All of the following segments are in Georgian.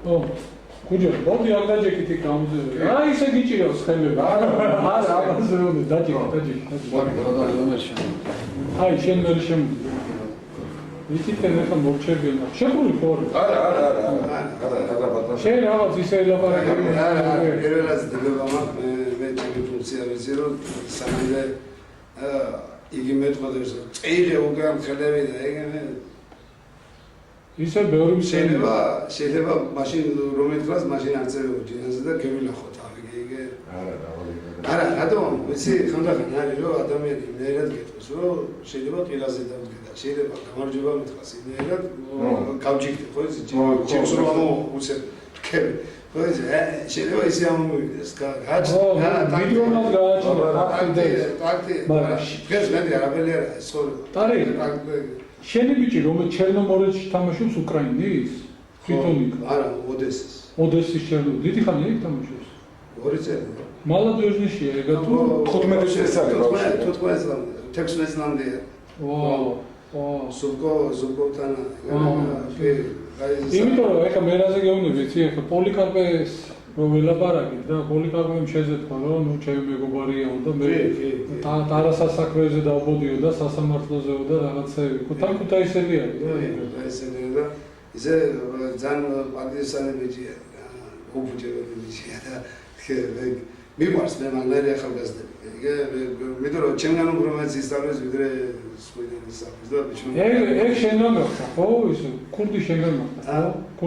Kujo, bodi ar dađekiti kamze. Aj se gičirao s helebe. Ara, amazve ono, dađek. Aj, šen veršem. Vidite, nekam močerbilna. Šekruli kori. Არა. Šen ravac ise elapara. პირველ რაზე დებама მე ჩემი ფუნქცია ვეზირო სამილე იგი მეტყოდებს წეილე უკან ხელები და ეგ ise ბევრი შეიძლება მაშინ რომელ დღეს მაშინ არ წერო ჯინაზე და გევილახო თავი იგი არა რატომ ვიცი ხანდახან არის რომ ადამიანი იმერად გეტყვის რომ შეიძლება ყილაზე დამდგება შეიძლება გამარჯვება მითხრას იმერად გავჯიქდი ხო იცი ჩემს რომ უცებ ქები ხო იცი შეიძლება ისე ამომივიდეს მილიონად გააჩნია ფაქტი დღეს მე არაფერი არ სწორი შენი ბიჭი რომელიც ჩერნომორეთში თამაშობს უკრაინის თვითონ არა ოდესის ჩერნო დიდი ხანია იქ თამაშობს 2 წელი მალადოჟნიშია ეგა თუ 15 წელს არის ბავშვი 16 წლამდეა ზუგოვთან იმიტომ რომ ეხა მე რაზე გეუბნები იცი ეხა პოლიკარპეს რომ ველაპარაკეთ და პოლიკარპემ შეზეთქვა რომ ნუ ჩემი მეგობარია და მე დარასასაქმეზე დავბოდიო და სასამართლოზეო და რაღაცები ქუთაისელი არის და ესენია და ისე ძალიან პარტიზანი ბიჭია გუფუჭებელი ბიჭია და მიყვარს მე მაგარი ახალგაზრდები იმიტომ რომ ჩემგან უფრო მეც ისწავლეს ვიდრე სხვიდან ისწავლის და ბიჭო ეგ შენგან მოხდა ხო ის ქურდი შენგან მოხდა ხო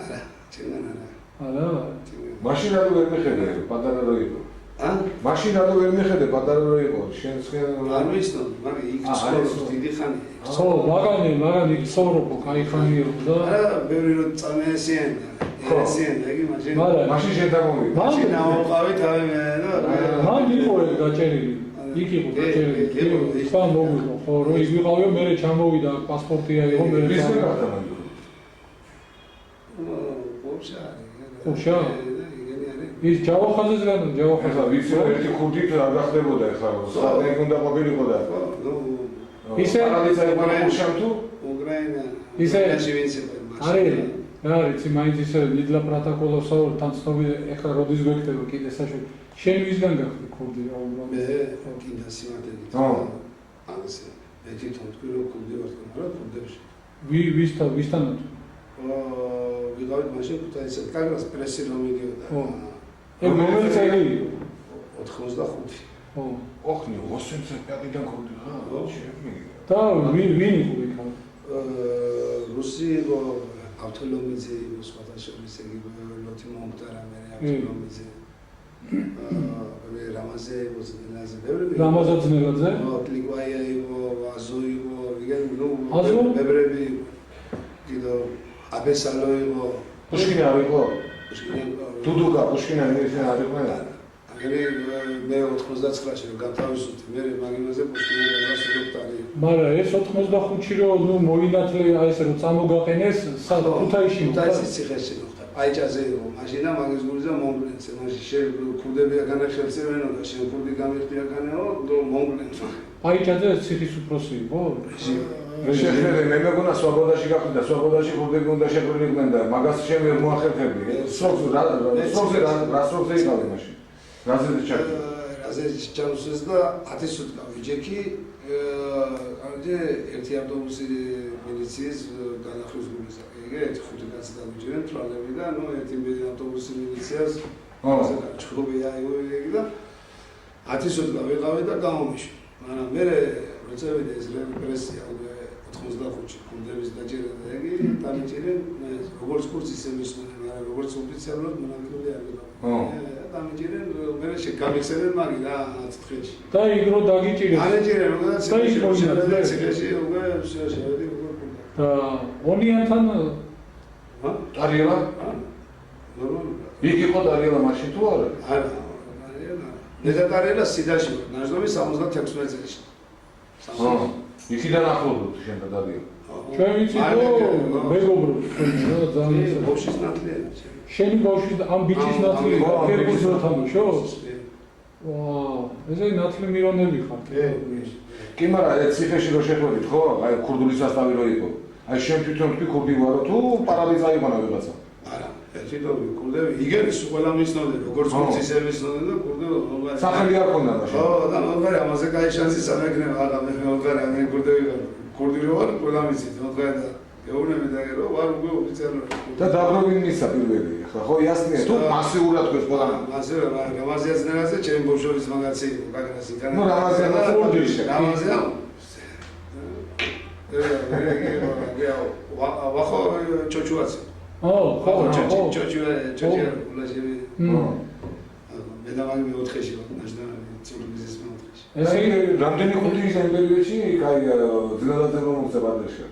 არა ჩემგან არა მაშინ არ ვერ მიხედე პატარა რო იყო მაშინ არ ვერ მიხედე პატარა რო იყო შენს არ ვიცნობ მაგრამ იქ ცხოვრობს დიდი ხანია ხო მაგანი ცხოვრობ კაი ხანია და არა ბევრი რო წამესიან იგი მაშინ შენ დამოვიდა მაშინ ავყავი თავი მე და მან იყო გაჭერილი იქ იყო გაჭერილი სამ მოგვიყო ხო რო ის ვიყავიო მე ჩამოვიდა პასპორტი აიღო მე ვის გახდა ხუშა ის ჯავახაზეს გან ჯავახაზა ვიცი რომ ერთი ქურდით არ გახდებოდა ეხლა საერთოდ უნდა ყოფილიყო და ისე არაიცა იყო ხუშამ თუ უკრაინა ისე არის არის მაინც ისე ნიდლა პროტოკოლოსო თან ცნობი ეხლა როდის გვეკდება კიდე საშვი შენ ვისგან გახდი ქურდი რა უბრალოდ მე კიდე სიმართლე ასე მე თვითონ თქვი რომ ქურდი ვარ მაგრამ ქურდებში ვისთან ვიღავით მაშინ ქუთაისად კარგას პრესი რომ მიდიოდა ეგ მომენტი 85 ხო ოხნი 85-დან ქურდი რა და ვინ იყო იქ რუსი იყო ავტოლომიძე იყო სხვადასხვა ისე ლოთი მომტარა მე ავტოლომიძე რამაზე იყო ზნელაძე რამაზა ზნელაძე ტლიგვაია იყო აზო იყო ვიგენ ნუ მებრები კიდო აბესალო იყო პუშკინი არ იყო დუდუკა პუშკინი არ იყო მე 99-ში რომ გავთავისუფლდი მე მაგინაზე პუშკინი გადასულობდარი მაგრამ ეს 85-ში რომ ნუ მოინათლე აი ესე რომ წამოგაყენეს ქუთაისში ციხეში მოხდა პაიჭაზე იყო მაშინ და მაგის გულზე მომგლენს მაშინ შენ ქურდები აგანახებსებენო და შენ ქურდი გამიხდია განეო მომგლენს პაიჭაზე ციხის უფროსი იყო შეხედე მე მეგონა სვაბოდაში გახდა სვაბოდაში ქურდები უნდა შეგვიყვნენ და მაგას შენ ვერ მოახერხებდი სროხზე იყავი მაშინ რაზე ჩამოსეს და 10 სუტკა ვიჯექი ერთი ავტობუსი მილიციის განახლის გულისა ეგეთ 5 კაცი დავიჯერენ თვალები და ნუ ერთი ავტობუსი მილიციას ჩხუბი აიღო იგი და 10 სუტკა ვიყავი და გამომიშვა მაგრამ მე როცა ეს რეპრესია 85-ში ქურდების დაჭერა და იგი დამიჭერენ როგორც კურსი სემისმენი მაგრამ როგორც ოფიციალურად მონაწილე არ ვიყავი დამიჭერენ მე შეგამიხსენებ მაგი რა 10 დღეში და იქ რო დაგიჭირეს ანეჭერენ როგორც ციხეში უკვე შევედი და ონიანთან დარიელა იქ იყო დარიელა მაშინ თუ არა არა დარიელა სიდაში ნაჟდომი 76 წელში იქიდან ახლობთ შენ და დარიელა ჩვენ ვიცით რომ მეგობრებს რა ძალიან ბავშვის ნათლია შენი ბავშვის ამ ბიჭის ნათლია ფერბურს რო თამაშობს ვაა ესე ნათლი მირონები ხარ კი მაგრამ ციხეში რო შეხვედით ხო აი ქურდული სასტავი რო იყო აი შენ თვითონ თქვი ქურდი ვარო თუ პარალიზა იყო რაღაცა არა თვითონ კურდები იგერის ყველა მისნოდნენ, როგორც მოცისები მისნოდნენ და კურდები სახელი არ ქონდა მაშინ. ხო, და მოყარე ამაზე კაი შანსი სამეკნება აღარ მეყარე ამენ კურდები ვარ. კურდი რო ვარ, ყველა მიცით, მოყარე და გეუბნები და გერო ვარ უკვე ოფიციალური. და დაბრუნებინ მისა პირველი. ხო, იასნია, თუ მასიურად გქოს ყველა. მასიურად, რამაზიანს ნერაზე ჩემი ბავშვობის მაგაცი უკაგნასი კანა. ნუ რამაზიანს ორჯიშე. რამაზიან ვახო ჩოჩუაც. ხო, ჩოჩუა ულაჟები. მე და მაგ მეოთხეში ვარ, ნაშნაური ცივილიზაციის მეოთხეში. ესე იგი, რამდენი ხუთი ის პერიოდში, კაი, ძნელადზე მომწებადეშა.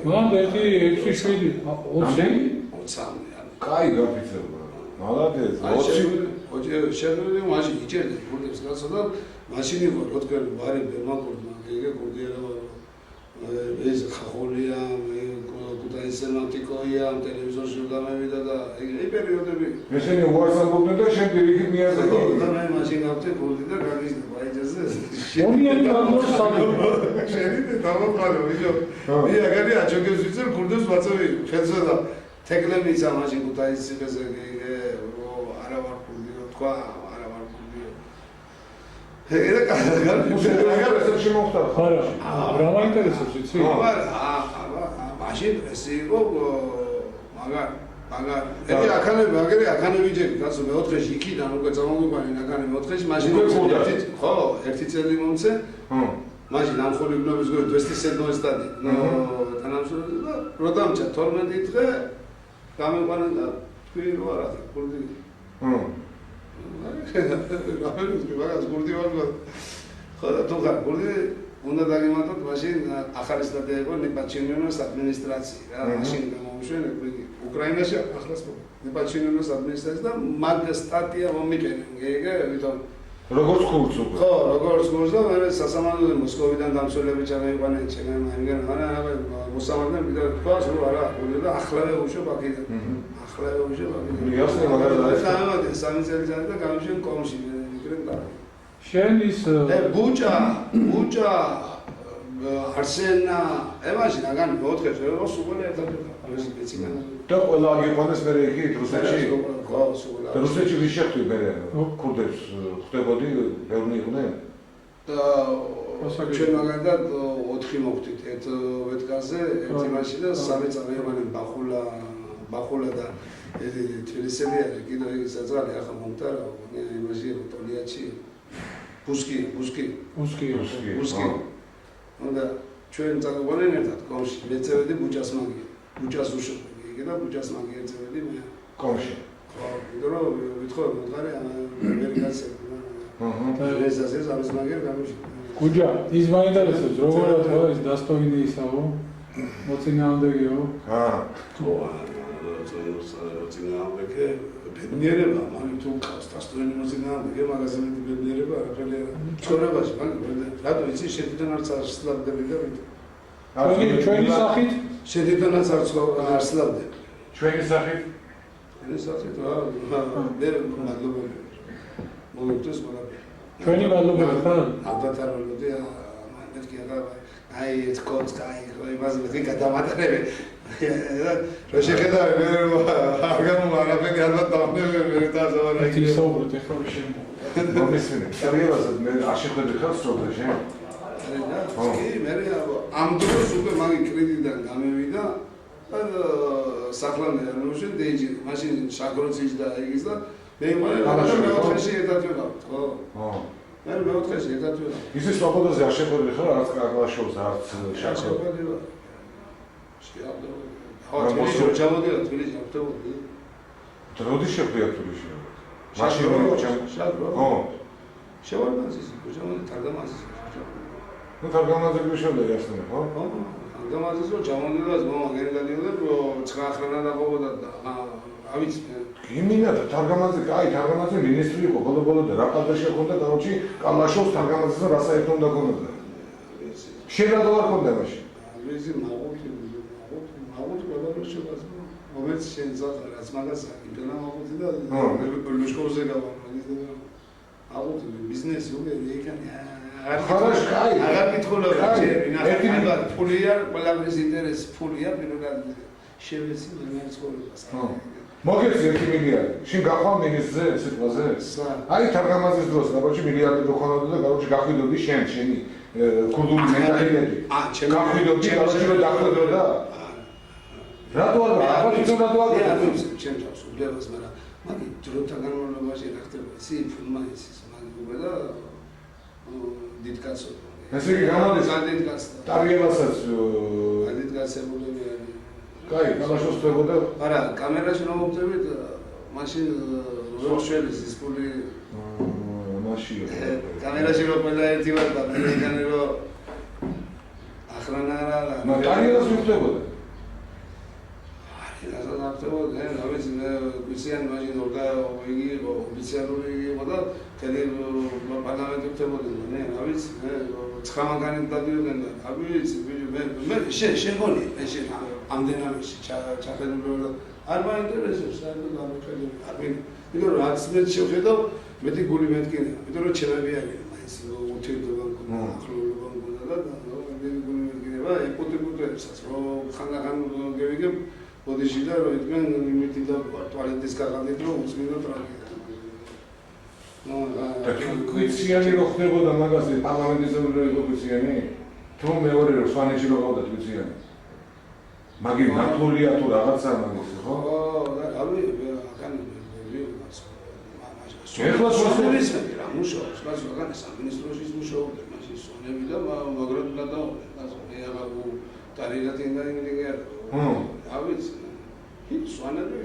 მან ერთი 6-7 20. კაი გაფიცება. მალადეც, 20 შეგვიძლია მაშინ იჭერდა კურდებს კაცო და მაშინ იყო რო თქვენ ვარი ბერმაკურდმა, ეგე კურდია რა ეს ხახოლია, კუტაისელანტიკოია, ტელევიზორში გამევიდა და ეგ პერიოდები. ესენი უარსამბობდნენ და შემდეგ იქით მიაზრდა. და მე მაშინ გავწე კურდი და გაგიზდა ბაიჯაზე. ომიანი მაგნოს სამი. შენით დავაყარო ვიდეო. მე აგარი აჩოგებს ვიცი კურდებს ვაწევი ხელზე და თეკლებიცა მაშინ კუტაისელზე არა ვარ კურდიო თქვა არა ვარ კურდიო. ეგ და აგარ ესე შემოხდა. არა, რა მაინტერესებს იცი? მაშინ ეს იყო მაგარ ეგ აქანები ჯერი კაცო მეოთხეში იქიდან უკვე წამოვიყვანე აქანე მეოთხეში მაშინ ხო ერთი წელი მომცე მაშინ ამხოლი გნობის გოი დვესტისედნოს სტადი თანამშრომელი და პროდამჭა 12 დღე გამიყვანა და თქვი რო არა კურდი მაგას კურდი ვარ ხო და თუ ხარ კურდი უნდა დაგემართოთ მაშინ ახალი სტატია იყო ნეპაჩინიონოს ადმინისტრაცია რა მაშინ გამოვიშვენ უკრაინაში ახლა ნეპაჩინიონოს ადმინისტრაცია და მაგ სტატია მომიკენე ეგ ვითომ როგორც კურსს უკვე ხო როგორც კურსს და მე სასამართლოზე მოსკოვიდან დამცველები ჩამეიყვანე ჩემი მაგენ არა მოსამართლემ კიდევ თქვას რომ არა და ახლავე უშო აქედან ახლავე უშო აქედან იასნე მაგალითად სამი წელიწადი და გამიშენ კომში მიგრენ და შენ ის ბუჭა არსენა ემაში ნაგან მოთხეს რომ სულ ერთად პრეზიდენტი და ყველა აგიყვანეს მე იქით რუსეთში ხო სულ და რუსეთში ვის შეხვდი მე კურდებს ხდებოდი ბევრი იყვნენ და ჩვენ მაგალითად 4 მოხდით ერთ ვეთკაზე ერთი მაშინ და სამი წამეიყვანენ ბახულა და თბილისელი არის კიდევ ის საძალი ახლა მომტარა იმაში ტოლიაჩი Puski. Onda ჩვენ წაგვიყვანენ ერთად კომში. მეწევედი ბუჭას მაგი. ბუჭას უშობდი. იგი და ბუჭას მაგი ეწევედი მე. კომში. ხო, იმიტომ რომ ვითხოვე მოდგარი ამერიკაზე. ესაზეც ამის მაგერ გამოჩი. გუჯა, ის მაინტერესებს როგორ ხო ის დასტოვინი ისაო? მოწინააღმდეგეო? ხო, მოწინააღმდეგე ბედნიერება, მაგრამ თუ ყავს დასტოვინი მოწინააღმდეგე, მაგაზე მეტი ბედნიერება არაფერი არა. ცხოვრებაში, მაგრამ რატო იცი შედიდან არც არსლავდები და ვით. ჩვენი სახით შედიდანაც არც არსლავდები. ჩვენი სახით? ჩვენი სახით რა, მე მადლობელი. მოგწეს ყველაფერი. ჩვენი მადლობელი ხარ? ალბათ არ ველოდი, მეთქი არა. აი ეს კოც კაი, იმას მე გადამატებები. რა შეხედავ მე არ გამომარაფები ალბათ დავნებ მე დაზავნა იქ ისაუბრეთ ახლა შემო. მომისმინე. სერიოზად მე არ შეხედავ ხალხს როგორ შენ? კი, მე ამ დროს უკვე მაგი კრედიტიდან გამევიდა და საფლანე არ მოშენ დეიჯი მაშინ შაგროცის და ეგის და მე მეოთხეში ერთად ვიყავ, ხო? მე მეოთხეში ერთად ვიყავ. ისე სვაბოდაზე არ შეხედავ ხარ არც კაკლაშოვს არც შაქრო. ხო, თბილისში ჩამოდიოდა, თბილისში ავტობუსი. როდის შეხვდია თბილისში? მაშინ რო შაქრო. ხო. შევარდანსის, ჩამოდი თარგამაზის. ნუ თარგამაზე გიშოვდა იასნე, ხო? ხო. თარგამაზის რო ჩამოდიოდა, მომა გერგადიოდა, რომ 9 ხრანა დაყობოდა და ავიც გიმინა და თარგამაზე, აი თარგამაზე მინისტრი იყო ბოლო-ბოლო და რა ყავდა შეხვდა დაუჩი კალაშოვს თარგამაზეზე რა საერთო უნდა ქონოდა. შენ რა დავარ ქონდა მაშინ? ვიზი მაგუთი ყველაფერს შევას მომეც შენ ზაღა რაც მაგას იმდენა მაგუთი და ლუშკოვზე გავამაგდი და აგუთი ბიზნესი უკვე იქანი აღარ მითხულობ რა ფულია ყველაფრის ინტერესი ფულია პირველად შევეცი მე ცხოვრებას მოგეცი 1 მილიარდი. შენ გაყვა მინისტრზე სიტყვაზე? აი თარგამაზის დროს, გაბოჩი მილიარდი რო ხონოდა და გაბოჩი გახვიდოდი შენი ქურდული მენტალიტეტი. გახვიდოდი, გაბოჩი რო დახვიდოდა. რატო არ გავა? თვითონ რატო არ გავა? ჩემ თავს უბლებას, მაგრამ მაგი დროთა განმავლობაში რა ხდება? ისი ფილმა ის მაგი უბლა დიდ კაცო. ესე იგი გამოდის დიდ კაცო. ტარიელასაც დიდ კაცებული კაი, კალაშოს ხდებოდა. არა, კამერაში რომ მოვწევით, მაშინ როშელის ის ფული მაშინ კამერაში რომ ყველა ერთი ვარ და მეგანი რომ ახრანა რა. ტარიელას ხდებოდა. ასე ნახტებოდა, რა ვიცი, მე ვიციან მაშინ ორგა იგი ოფიციალური იყო და თელი პარლამენტი ხდებოდა, რა ვიცი, მე 9 მანქანი დადიოდნენ და რა ვიცი, მე შენ გონი, შენ ამდენამში ჩახედული არ მაინტერესებს, არ გამიხედავ, არ იმიტომ რომ რაც მე შევხედავ, მეტი გული მეთქინია, იმიტომ რომ ჩემები არის, მაინც უთირდება მქონდა, ახლოვება მქონდა და მე გული მეთქინება, ეკუტებოდებსაც, რომ ხანდახან გევიგებ ბოდიში და რომ იყვნენ იმითი და ტუალეტის კაღალით რომ უწმინდა ტრაგედია. კვიციანი რო ხდებოდა მაგაზე პარლამენტის ევროპული კვიციანი? თუ მეორე რო სვანეთში რო გავდა კვიციანი? მაგი ნაპოლია თუ რაღაცა მაგის, ხო? რავი, აქან ეხლა სვანეთის რა მუშაობს, მას აქან სამინისტროში მუშაობდა, მაშინ სვანები და მაგრად გადაოდნენ, მე აღარ ტარილათი და ინგლიგია. რა ვიცი, სვანები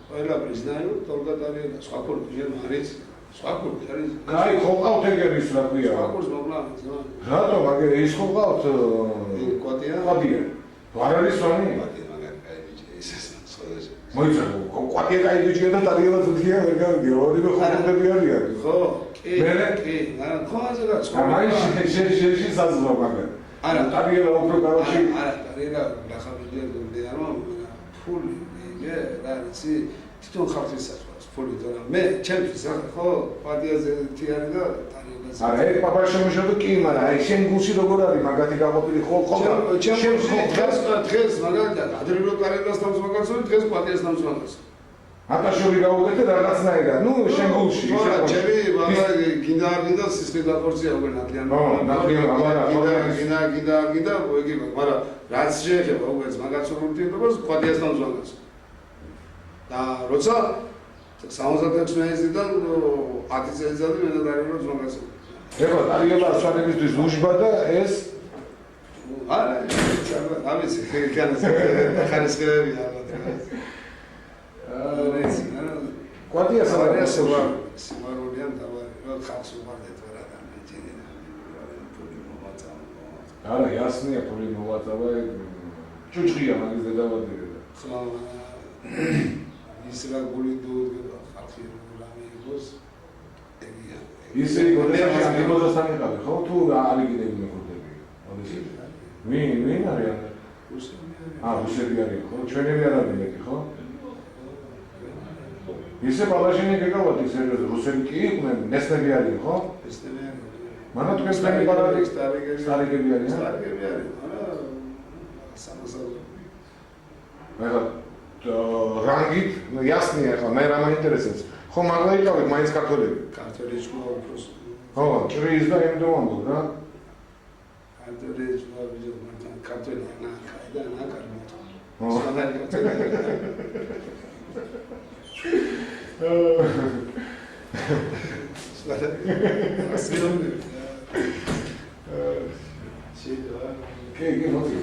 ყველა პრეზიდენტი თორდა ტარიელა, სხვა კურსი ჯერ არის, სხვა კურსი არის. კაი, ხო ყავთ ეგერის რა ქვია? სხვა კურსი მოკლა. რატო მაგერ ის ხო ყავთ? კვატია. კვატია. არ არის სვანი? კვატია მაგარ კაი ბიჭი ის სხვადასხვა. მოიცა, კვატია კაი ბიჭია და ტარიელა ძუძია ვერ გავიგე, ორივე ხომები არიან. ხო, კი, კი, მაგრამ ხო ასე რა სხვა. შენ საზღვა მაგარ. არა, ტარიელა უფრო კარგი. არა, ტარიელა ნახავია მდინარო, ფული, მე რა ვიცი, თვითონ ხალხის საწყობს ფული თორემ მე ჩემთვის ხო, პატიაზე თიარი და ტარიელას. არა, ეგ პაპაშემოშო კი, მაგრამ აი შენ გულში როგორ არის მაგათი გამოყილი ხო? შენ დღეს მაგალითად ადრინო ტარიელას დამსვაგაცობი, დღეს პატიას დამსვაგაცობი. ატაშური გავუგეთ და რაღაცნაირად. ნუ შენ გულში. ხო, ჩემი მაგარი გინდა არ გინდა სისხლი დაკორცია უკვე ნაკლიან. ნაკლიან, გინდა, მაგრამ რაც შეეხება უკვე მაგაც ურთიერთობას პატიას დამსვაგაცობი. და როცა 66 წლიდან 10 წელიწადი მე და ტარიელას ზვაგაცობი. ეხლა ტარიელა სვანებისთვის უშბა და ეს არა, რა ვიცი, ხარისხები ალბათ. კვატია სავარია სიმარულიან დავარი, რა ხალხს უყარდეთ რა გამიჩინე და ფული მოვაწავ. არა, ясნია ფული მოვაწავ, ჭუჭყია მაგის დედავადია. ხო, ის რა გული დუდგება ხალხი რამე იყოს ეგია. ისე იქონია ამბოზასთან იყავი, ხო? თუ არის კიდე მეხუთები. ვინ არიან? რუსები არიან, ხო? ჩვენები არ არიან, ხო? ისე ბალაშინი გეკავათ ისე რუსები კი იყვნენ, ნესნები არიან, ხო? ნესნები არიან. მაგრამ თქვენ სტარი ბალარი სტარიგები არიან? სტარიგები არიან, მაგრამ სამასალო. მაგრამ რანგით, ясნია ხა, მე რა მაინტერესებს. ხო, მაგლა იყავით მაინც ქართველები. ქართველი ჯგუფი უბრალოდ. ხო, ჭრის და ემდო ამბობ რა. ქართველი ჯგუფი ქართველი ანა, და ანა კარგად. სხვადასხვა ქართველი. კი, კი, მოდი.